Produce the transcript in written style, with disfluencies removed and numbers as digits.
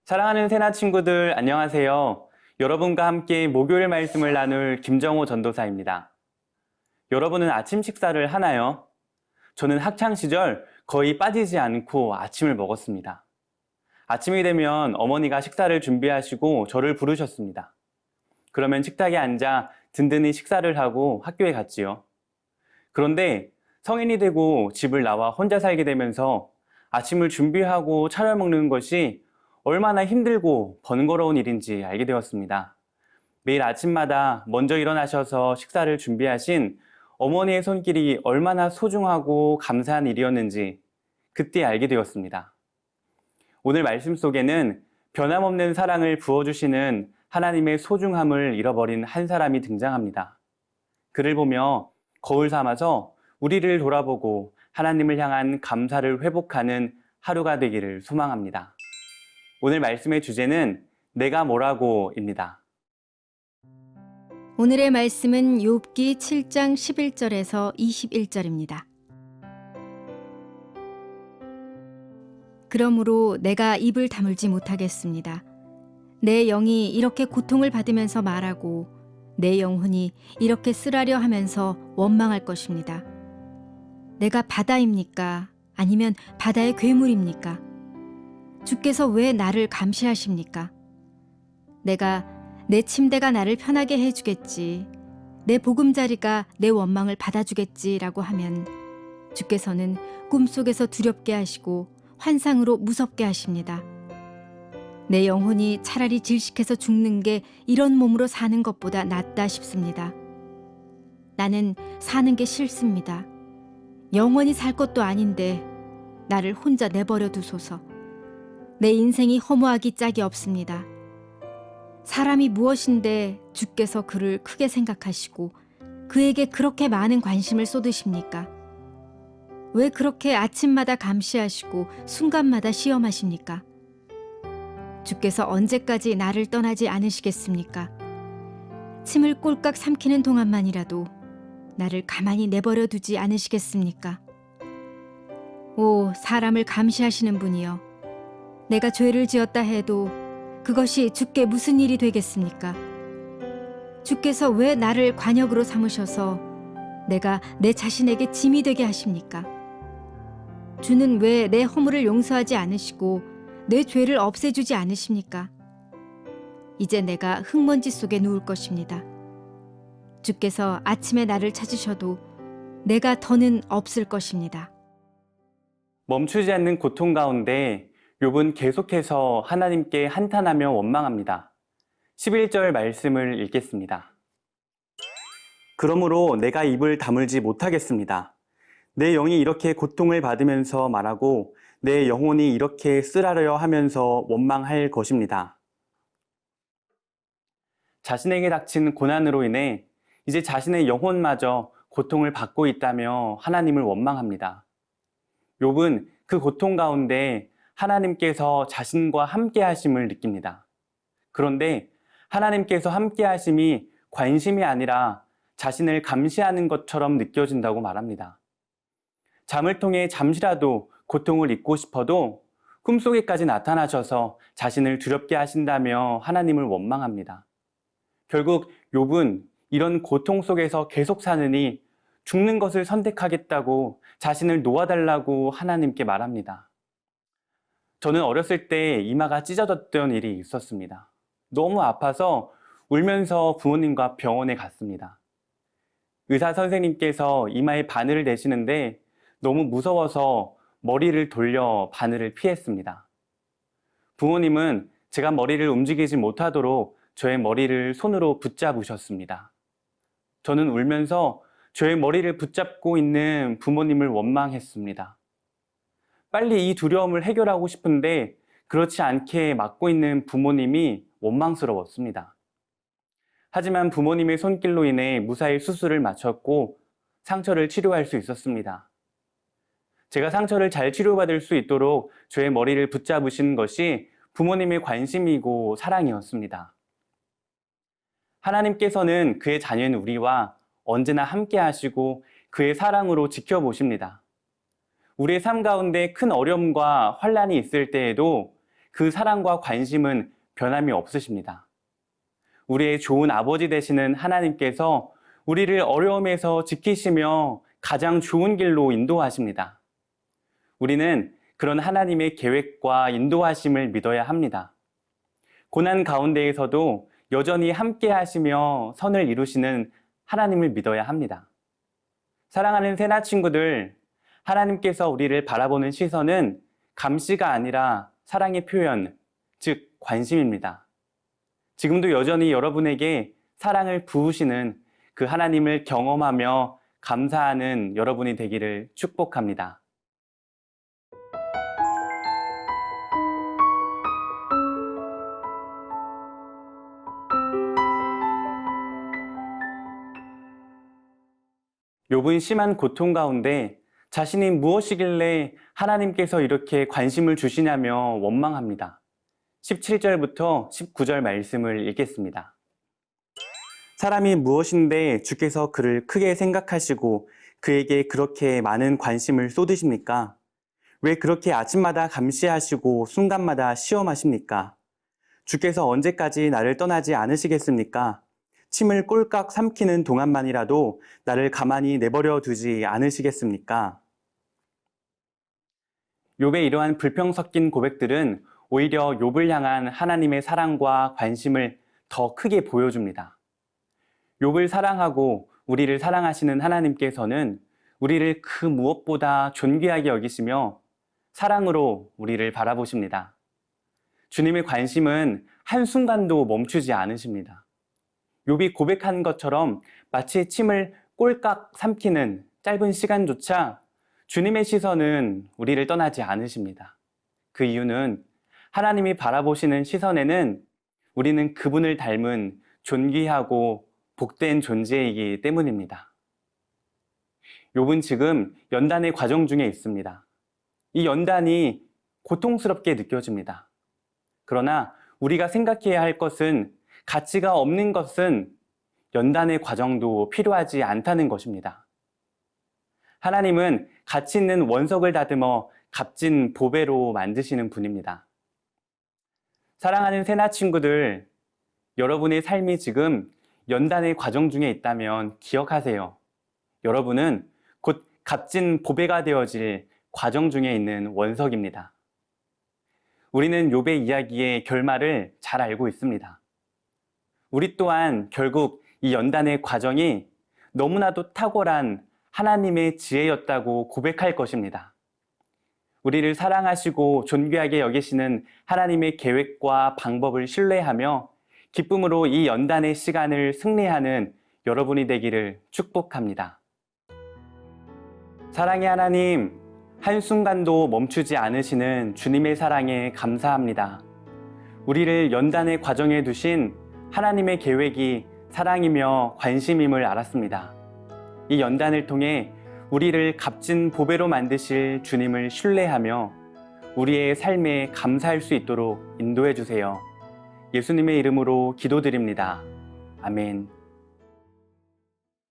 사랑하는 세나 친구들, 안녕하세요. 여러분과 함께 목요일 말씀을 나눌 김정호 전도사입니다. 여러분은 아침 식사를 하나요? 저는 학창 시절 거의 빠지지 않고 아침을 먹었습니다. 아침이 되면 어머니가 식사를 준비하시고 저를 부르셨습니다. 그러면 식탁에 앉아 든든히 식사를 하고 학교에 갔지요. 그런데 성인이 되고 집을 나와 혼자 살게 되면서 아침을 준비하고 차려 먹는 것이 얼마나 힘들고 번거로운 일인지 알게 되었습니다. 매일 아침마다 먼저 일어나셔서 식사를 준비하신 어머니의 손길이 얼마나 소중하고 감사한 일이었는지 그때 알게 되었습니다. 오늘 말씀 속에는 변함없는 사랑을 부어주시는 하나님의 소중함을 잃어버린 한 사람이 등장합니다. 그를 보며 거울 삼아서 우리를 돌아보고 하나님을 향한 감사를 회복하는 하루가 되기를 소망합니다. 오늘 말씀의 주제는 내가 뭐라고입니다. 오늘의 말씀은 욥기 7장 11절에서 21절입니다. 그러므로 내가 입을 다물지 못하겠습니다. 내 영이 이렇게 고통을 받으면서 말하고 내 영혼이 이렇게 쓰라려 하면서 원망할 것입니다. 내가 바다입니까? 아니면 바다의 괴물입니까? 주께서 왜 나를 감시하십니까? 내 침대가 나를 편하게 해주겠지, 내 보금자리가 내 원망을 받아주겠지라고 하면 주께서는 꿈속에서 두렵게 하시고 환상으로 무섭게 하십니다. 내 영혼이 차라리 질식해서 죽는 게 이런 몸으로 사는 것보다 낫다 싶습니다. 나는 사는 게 싫습니다. 영원히 살 것도 아닌데 나를 혼자 내버려 두소서. 내 인생이 허무하기 짝이 없습니다. 사람이 무엇인데 주께서 그를 크게 생각하시고 그에게 그렇게 많은 관심을 쏟으십니까? 왜 그렇게 아침마다 감시하시고 순간마다 시험하십니까? 주께서 언제까지 나를 떠나지 않으시겠습니까? 침을 꼴깍 삼키는 동안만이라도 나를 가만히 내버려 두지 않으시겠습니까? 오, 사람을 감시하시는 분이여, 내가 죄를 지었다 해도 그것이 주께 무슨 일이 되겠습니까? 주께서 왜 나를 관역으로 삼으셔서 내가 내 자신에게 짐이 되게 하십니까? 주는 왜 내 허물을 용서하지 않으시고 내 죄를 없애주지 않으십니까? 이제 내가 흙먼지 속에 누울 것입니다. 주께서 아침에 나를 찾으셔도 내가 더는 없을 것입니다. 멈추지 않는 고통 가운데 욥은 계속해서 하나님께 한탄하며 원망합니다. 11절 말씀을 읽겠습니다. 그러므로 내가 입을 다물지 못하겠습니다. 내 영이 이렇게 고통을 받으면서 말하고 내 영혼이 이렇게 쓰라려 하면서 원망할 것입니다. 자신에게 닥친 고난으로 인해 이제 자신의 영혼마저 고통을 받고 있다며 하나님을 원망합니다. 욥은 그 고통 가운데 하나님께서 자신과 함께 하심을 느낍니다. 그런데 하나님께서 함께 하심이 관심이 아니라 자신을 감시하는 것처럼 느껴진다고 말합니다. 잠을 통해 잠시라도 고통을 잊고 싶어도 꿈속에까지 나타나셔서 자신을 두렵게 하신다며 하나님을 원망합니다. 결국 욥은 이런 고통 속에서 계속 사느니 죽는 것을 선택하겠다고 자신을 놓아달라고 하나님께 말합니다. 저는 어렸을 때 이마가 찢어졌던 일이 있었습니다. 너무 아파서 울면서 부모님과 병원에 갔습니다. 의사 선생님께서 이마에 바늘을 대시는데 너무 무서워서 머리를 돌려 바늘을 피했습니다. 부모님은 제가 머리를 움직이지 못하도록 저의 머리를 손으로 붙잡으셨습니다. 저는 울면서 저의 머리를 붙잡고 있는 부모님을 원망했습니다. 빨리 이 두려움을 해결하고 싶은데 그렇지 않게 막고 있는 부모님이 원망스러웠습니다. 하지만 부모님의 손길로 인해 무사히 수술을 마쳤고 상처를 치료할 수 있었습니다. 제가 상처를 잘 치료받을 수 있도록 저의 머리를 붙잡으신 것이 부모님의 관심이고 사랑이었습니다. 하나님께서는 그의 자녀인 우리와 언제나 함께 하시고 그의 사랑으로 지켜보십니다. 우리의 삶 가운데 큰 어려움과 환란이 있을 때에도 그 사랑과 관심은 변함이 없으십니다. 우리의 좋은 아버지 되시는 하나님께서 우리를 어려움에서 지키시며 가장 좋은 길로 인도하십니다. 우리는 그런 하나님의 계획과 인도하심을 믿어야 합니다. 고난 가운데에서도 여전히 함께 하시며 선을 이루시는 하나님을 믿어야 합니다. 사랑하는 새나 친구들, 하나님께서 우리를 바라보는 시선은 감시가 아니라 사랑의 표현, 즉 관심입니다. 지금도 여전히 여러분에게 사랑을 부으시는 그 하나님을 경험하며 감사하는 여러분이 되기를 축복합니다. 욥은 심한 고통 가운데 자신이 무엇이길래 하나님께서 이렇게 관심을 주시냐며 원망합니다. 17절부터 19절 말씀을 읽겠습니다. 사람이 무엇인데 주께서 그를 크게 생각하시고 그에게 그렇게 많은 관심을 쏟으십니까? 왜 그렇게 아침마다 감시하시고 순간마다 시험하십니까? 주께서 언제까지 나를 떠나지 않으시겠습니까? 침을 꼴깍 삼키는 동안만이라도 나를 가만히 내버려 두지 않으시겠습니까? 욥의 이러한 불평 섞인 고백들은 오히려 욥을 향한 하나님의 사랑과 관심을 더 크게 보여줍니다. 욥을 사랑하고 우리를 사랑하시는 하나님께서는 우리를 그 무엇보다 존귀하게 여기시며 사랑으로 우리를 바라보십니다. 주님의 관심은 한순간도 멈추지 않으십니다. 욥이 고백한 것처럼 마치 침을 꼴깍 삼키는 짧은 시간조차 주님의 시선은 우리를 떠나지 않으십니다. 그 이유는 하나님이 바라보시는 시선에는 우리는 그분을 닮은 존귀하고 복된 존재이기 때문입니다. 욥은 지금 연단의 과정 중에 있습니다. 이 연단이 고통스럽게 느껴집니다. 그러나 우리가 생각해야 할 것은 가치가 없는 것은 연단의 과정도 필요하지 않다는 것입니다. 하나님은 가치 있는 원석을 다듬어 값진 보배로 만드시는 분입니다. 사랑하는 새나 친구들, 여러분의 삶이 지금 연단의 과정 중에 있다면 기억하세요. 여러분은 곧 값진 보배가 되어질 과정 중에 있는 원석입니다. 우리는 욥의 이야기의 결말을 잘 알고 있습니다. 우리 또한 결국 이 연단의 과정이 너무나도 탁월한 하나님의 지혜였다고 고백할 것입니다. 우리를 사랑하시고 존귀하게 여기시는 하나님의 계획과 방법을 신뢰하며 기쁨으로 이 연단의 시간을 승리하는 여러분이 되기를 축복합니다. 사랑의 하나님, 한순간도 멈추지 않으시는 주님의 사랑에 감사합니다. 우리를 연단의 과정에 두신 하나님의 계획이 사랑이며 관심임을 알았습니다. 이 연단을 통해 우리를 값진 보배로 만드실 주님을 신뢰하며 우리의 삶에 감사할 수 있도록 인도해 주세요. 예수님의 이름으로 기도드립니다. 아멘.